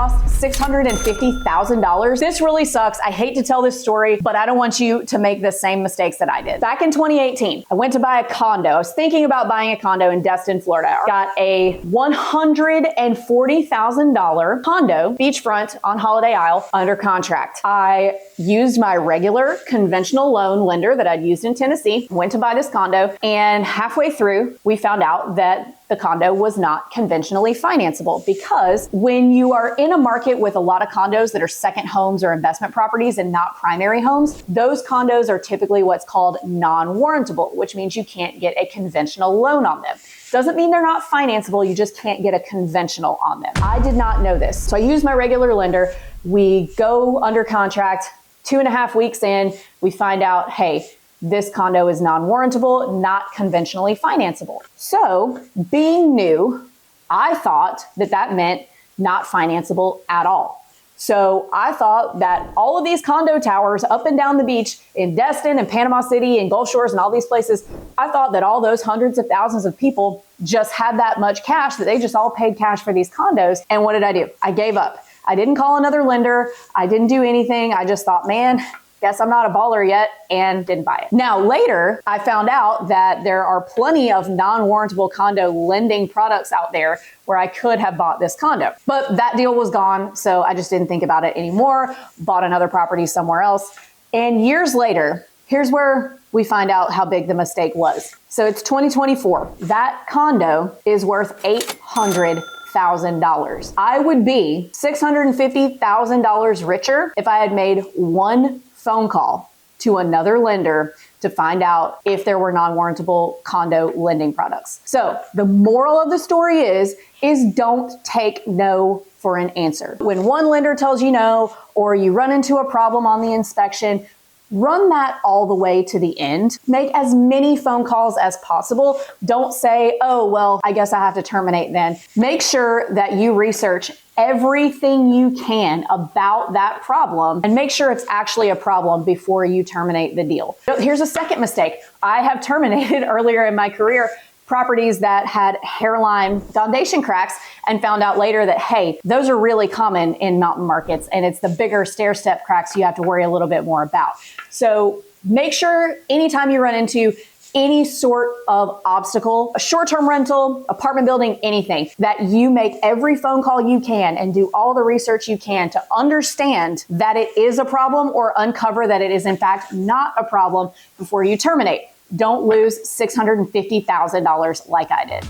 lost $650,000. This really sucks. I hate to tell this story, but I don't want you to make the same mistakes that I did. Back in 2018, I went to buy a condo. I was thinking about buying a condo in Destin, Florida. Got a $140,000 condo, beachfront on Holiday Isle, under contract. I used my regular conventional loan lender that I'd used in Tennessee, went to buy this condo, and halfway through, we found out that the condo was not conventionally financeable, because when you are in a market with a lot of condos that are second homes or investment properties and not primary homes, those condos are typically what's called non-warrantable, which means you can't get a conventional loan on them. Doesn't mean they're not financeable, you just can't get a conventional on them. I did not know this. So I used my regular lender. We go under contract. 2.5 weeks in, we find out, hey, this condo is non-warrantable, not conventionally financeable. So being new, I thought that that meant not financeable at all. So I thought that all of these condo towers up and down the beach in Destin and Panama City and Gulf Shores and all these places, I thought that all those hundreds of thousands of people just had that much cash, that they just all paid cash for these condos. And what did I do? I gave up. I didn't call another lender. I didn't do anything. I just thought, man, guess I'm not a baller yet, and didn't buy it. Now, later, I found out that there are plenty of non-warrantable condo lending products out there where I could have bought this condo. But that deal was gone, so I just didn't think about it anymore, bought another property somewhere else. And years later, here's where we find out how big the mistake was. So it's 2024. That condo is worth $800,000. I would be $650,000 richer if I had made one phone call to another lender to find out if there were non-warrantable condo lending products. So the moral of the story is don't take no for an answer. When one lender tells you no, or you run into a problem on the inspection, run that all the way to the end. Make as many phone calls as possible. Don't say, oh, well, I guess I have to terminate then. Make sure that you research everything you can about that problem and make sure it's actually a problem before you terminate the deal. Here's a second mistake. I have terminated earlier in my career properties that had hairline foundation cracks and found out later that, hey, those are really common in mountain markets, and it's the bigger stair step cracks you have to worry a little bit more about. So make sure anytime you run into any sort of obstacle, a short-term rental, apartment building, anything, that you make every phone call you can and do all the research you can to understand that it is a problem or uncover that it is in fact not a problem before you terminate. Don't lose $650,000 like I did.